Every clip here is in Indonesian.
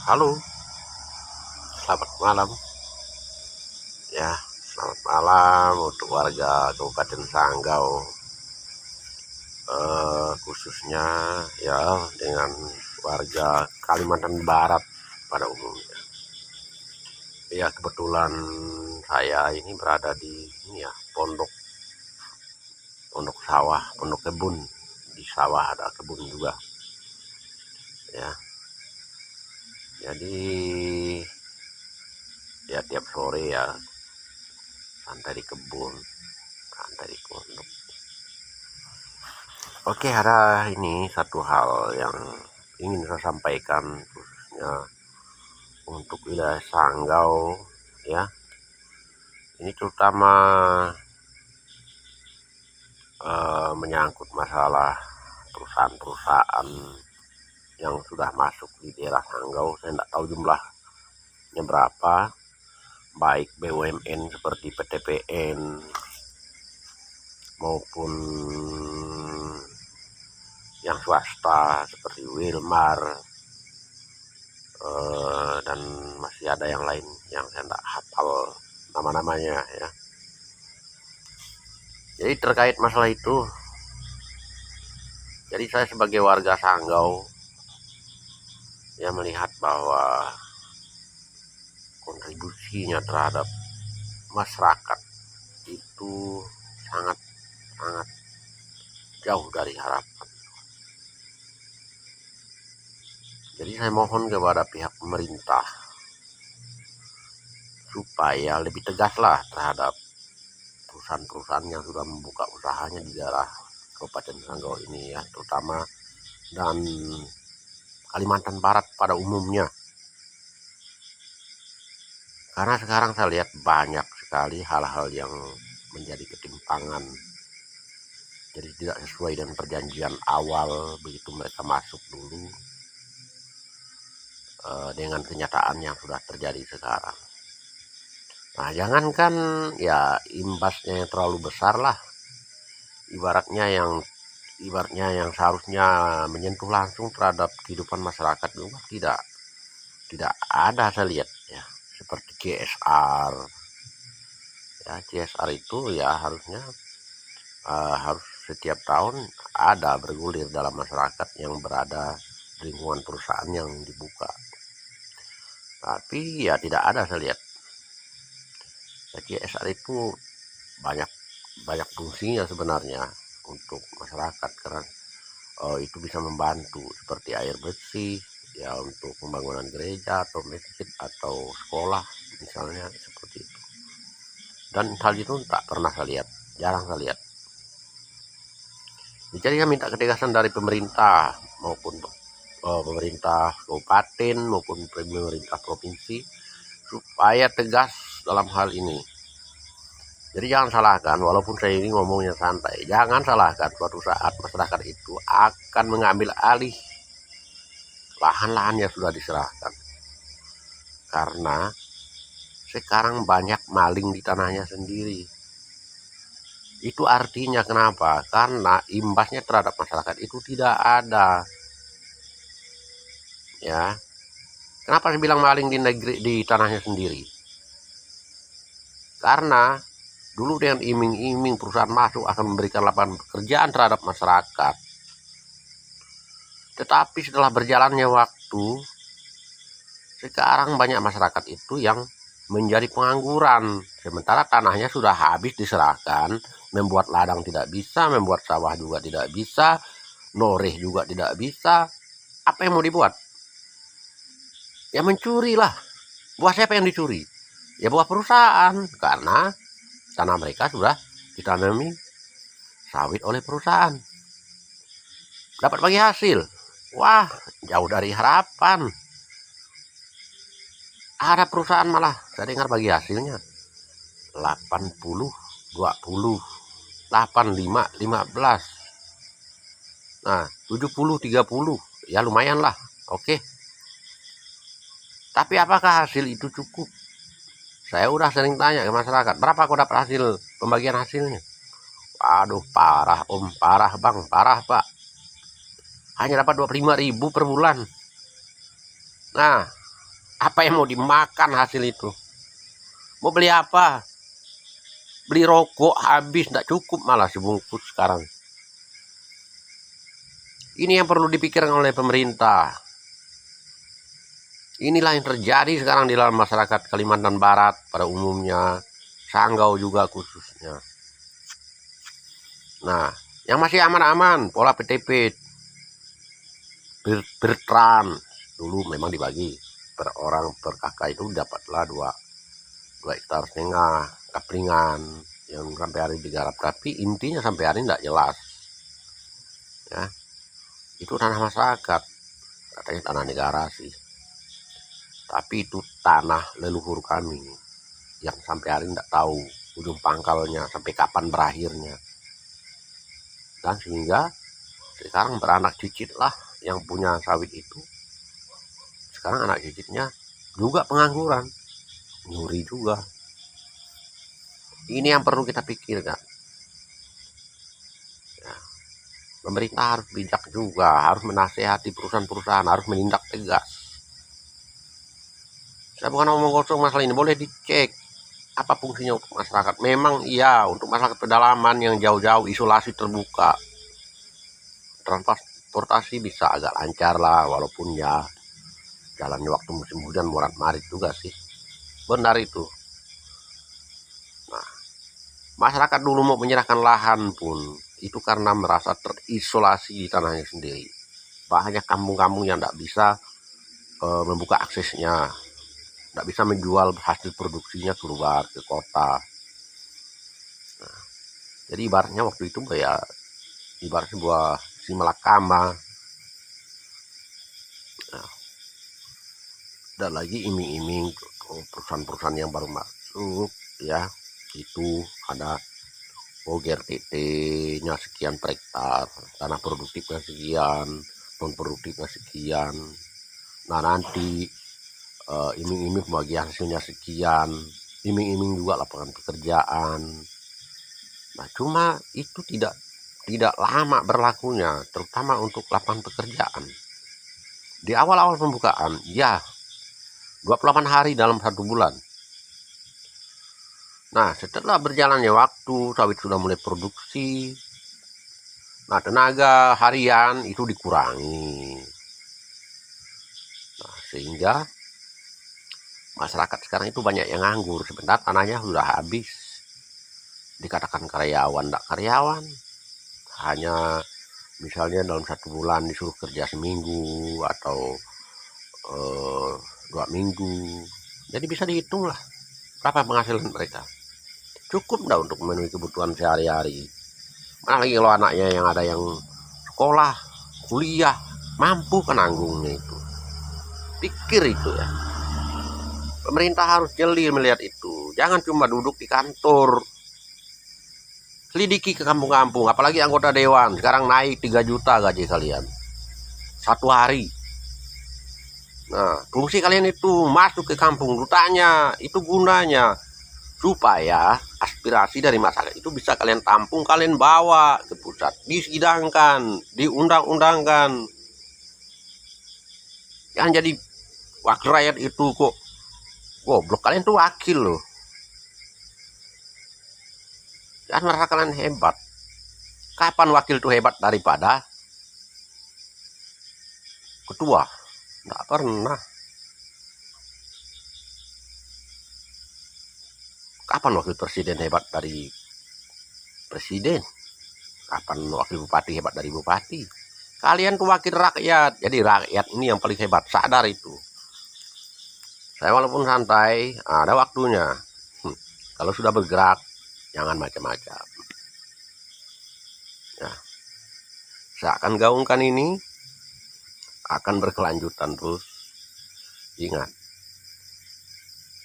Halo, selamat malam. Ya, selamat malam untuk warga Kabupaten Sanggau, khususnya ya dengan warga Kalimantan Barat pada umumnya. Ya, kebetulan saya ini berada di ini ya, pondok sawah, pondok kebun. Di sawah ada kebun juga. Ya, jadi ya tiap sore ya santai di kebun, santai di pondok. Oke, ada ini satu hal yang ingin saya sampaikan khususnya untuk wilayah Sanggau ya. Ini terutama menyangkut masalah perusahaan-perusahaan yang sudah masuk di daerah Sanggau. Saya tidak tahu jumlahnya berapa, baik BUMN seperti PTPN maupun yang swasta seperti Wilmar, dan masih ada yang lain yang saya tidak hafal nama-namanya ya. Jadi terkait masalah itu, jadi saya sebagai warga Sanggau ya melihat bahwa kontribusinya terhadap masyarakat itu sangat jauh dari harapan. Jadi saya mohon kepada pihak pemerintah supaya lebih tegaslah terhadap perusahaan-perusahaan yang sudah membuka usahanya di daerah Kabupaten Sanggau ini ya, terutama dan Kalimantan Barat pada umumnya. Karena sekarang saya lihat banyak sekali hal-hal yang menjadi ketimpangan. Jadi tidak sesuai dengan perjanjian awal begitu mereka masuk dulu, dengan kenyataan yang sudah terjadi sekarang. Nah, jangankan ya imbasnya yang terlalu besar lah, ibaratnya yang seharusnya menyentuh langsung terhadap kehidupan masyarakat juga tidak ada saya lihat ya, seperti CSR. Ya, CSR itu ya harusnya harus setiap tahun ada bergulir dalam masyarakat yang berada di lingkungan perusahaan yang dibuka. Tapi ya tidak ada saya lihat. Ya, CSR itu banyak fungsinya sebenarnya untuk masyarakat karena itu bisa membantu seperti air bersih ya, untuk pembangunan gereja atau masjid atau sekolah misalnya seperti itu. Dan hal itu tak pernah saya lihat, jarang saya lihat. Jadi saya minta ketegasan dari pemerintah maupun pemerintah kabupaten maupun pemerintah provinsi supaya tegas dalam hal ini. Jadi jangan salahkan, walaupun saya ini ngomongnya santai, jangan salahkan suatu saat masyarakat itu akan mengambil alih lahan-lahan yang sudah diserahkan. Karena sekarang banyak maling di tanahnya sendiri. Itu artinya kenapa? Karena imbasnya terhadap masyarakat itu tidak ada. Ya, kenapa saya bilang maling di tanahnya sendiri? Karena dulu dengan iming-iming perusahaan masuk akan memberikan lapangan pekerjaan terhadap masyarakat. Tetapi setelah berjalannya waktu, sekarang banyak masyarakat itu yang menjadi pengangguran. Sementara tanahnya sudah habis diserahkan, membuat ladang tidak bisa, membuat sawah juga tidak bisa, noreh juga tidak bisa. Apa yang mau dibuat? Ya mencuri lah. Buah siapa yang dicuri? Ya buah perusahaan, karena tanah mereka sudah ditanami sawit oleh perusahaan. Dapat bagi hasil. Wah, jauh dari harapan. Ada perusahaan malah saya dengar bagi hasilnya 80, 20, 85, 15. Nah, 70, 30. Ya lumayan lah. Oke. Tapi apakah hasil itu cukup? Saya udah sering tanya ke masyarakat, berapa kau dapat hasil pembagian hasilnya? Aduh, parah om, parah bang, parah pak. Hanya dapat 25.000 per bulan. Nah, Apa yang mau dimakan hasil itu? Mau beli apa? Beli rokok habis, tidak cukup malah sebungkus sekarang. Ini yang perlu dipikirkan oleh pemerintah. Inilah yang terjadi sekarang di dalam masyarakat Kalimantan Barat pada umumnya, Sanggau juga khususnya. Nah, yang masih aman-aman, pola PTP, bertran dulu memang dibagi per orang per kakak itu dapatlah 2,5 hektar kaplingan yang sampai hari digarap, tapi intinya sampai hari tidak jelas ya. Itu tanah masyarakat, katanya tanah negara sih, tapi itu tanah leluhur kami yang sampai hari tidak tahu ujung pangkalnya sampai kapan berakhirnya. Dan sehingga sekarang beranak cicit lah yang punya sawit itu. Sekarang anak cicitnya juga pengangguran, nyuri juga. Ini yang perlu kita pikirkan ya. Pemerintah harus bijak juga, harus menasehati perusahaan-perusahaan, harus menindak tegas. Saya bukan ngomong kosong masalah ini, boleh dicek apa fungsinya untuk masyarakat. Memang iya, untuk masyarakat pedalaman yang jauh-jauh isolasi terbuka, transportasi bisa agak lancar lah, walaupun ya jalannya waktu musim hujan morat-marit juga sih, benar itu. Nah, masyarakat dulu mau menyerahkan lahan pun itu karena merasa terisolasi di tanahnya sendiri. Banyak kampung-kampung yang tidak bisa membuka aksesnya, tidak bisa menjual hasil produksinya keluar ke kota. Nah, jadi ibaratnya waktu itu ya ibarat sebuah si malakama. Nah, dan lagi iming-iming perusahaan-perusahaan yang baru masuk ya, itu ada GRTT-nya sekian per hektar, tanah produktifnya sekian, non produktifnya sekian. Nah nanti iming-iming pembagian hasilnya sekian, iming-iming juga lapangan pekerjaan. Nah cuma itu tidak lama berlakunya, terutama untuk lapangan pekerjaan. Di awal-awal pembukaan, ya 28 hari dalam 1 bulan. Nah setelah berjalannya waktu, sawit sudah mulai produksi. Nah tenaga harian itu dikurangi. Nah, sehingga masyarakat sekarang itu banyak yang nganggur, sebentar tanahnya sudah habis. Dikatakan karyawan, tidak karyawan, hanya misalnya dalam 1 bulan disuruh kerja seminggu atau 2 minggu. Jadi bisa dihitung lah berapa penghasilan mereka. Cukup enggak untuk memenuhi kebutuhan sehari-hari. Mana lagi kalau anaknya yang ada yang sekolah, kuliah, mampu kan nanggungnya itu. Pikir itu ya. Pemerintah harus jeli melihat itu. Jangan cuma duduk di kantor. Selidiki ke kampung-kampung, apalagi anggota dewan. Sekarang naik 3 juta gaji kalian 1 hari. Nah, fungsi kalian itu masuk ke kampung, tanya, itu gunanya supaya aspirasi dari masyarakat itu bisa kalian tampung, kalian bawa ke pusat, disidangkan, diundang-undangkan. Jangan jadi wakil rakyat itu kok goblok, kalian tuh wakil loh. Jangan merasa kalian hebat. Kapan wakil tuh hebat daripada ketua? Nggak pernah. Kapan wakil presiden hebat dari presiden? Kapan wakil bupati hebat dari bupati? Kalian tuh wakil rakyat. Jadi rakyat ini yang paling hebat, sadar itu. Saya walaupun santai, ada waktunya. Kalau sudah bergerak, jangan macam-macam. Ya, saya akan gaungkan ini, akan berkelanjutan terus. Ingat.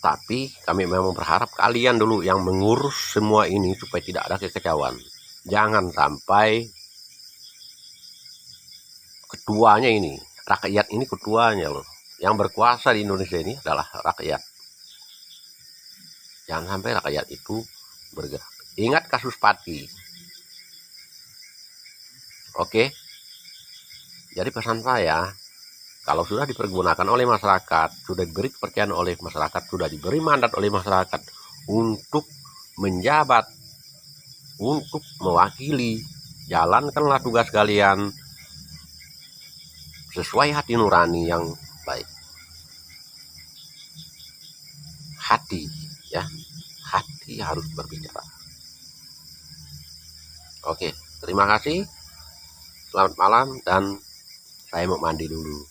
Tapi kami memang berharap kalian dulu yang mengurus semua ini supaya tidak ada kekecauan. Jangan sampai ketuanya ini, rakyat ini ketuanya loh. Yang berkuasa di Indonesia ini adalah rakyat. Jangan sampai rakyat itu bergerak. Ingat kasus Pati. Oke. Jadi pesan saya, Kalau sudah dipergunakan oleh masyarakat, sudah diberi kepercayaan oleh masyarakat, sudah diberi mandat oleh masyarakat untuk menjabat, untuk mewakili, jalankanlah tugas kalian sesuai hati nurani yang baik. Hati, ya, hati harus berbicara. Oke, terima kasih. Selamat malam dan saya mau mandi dulu.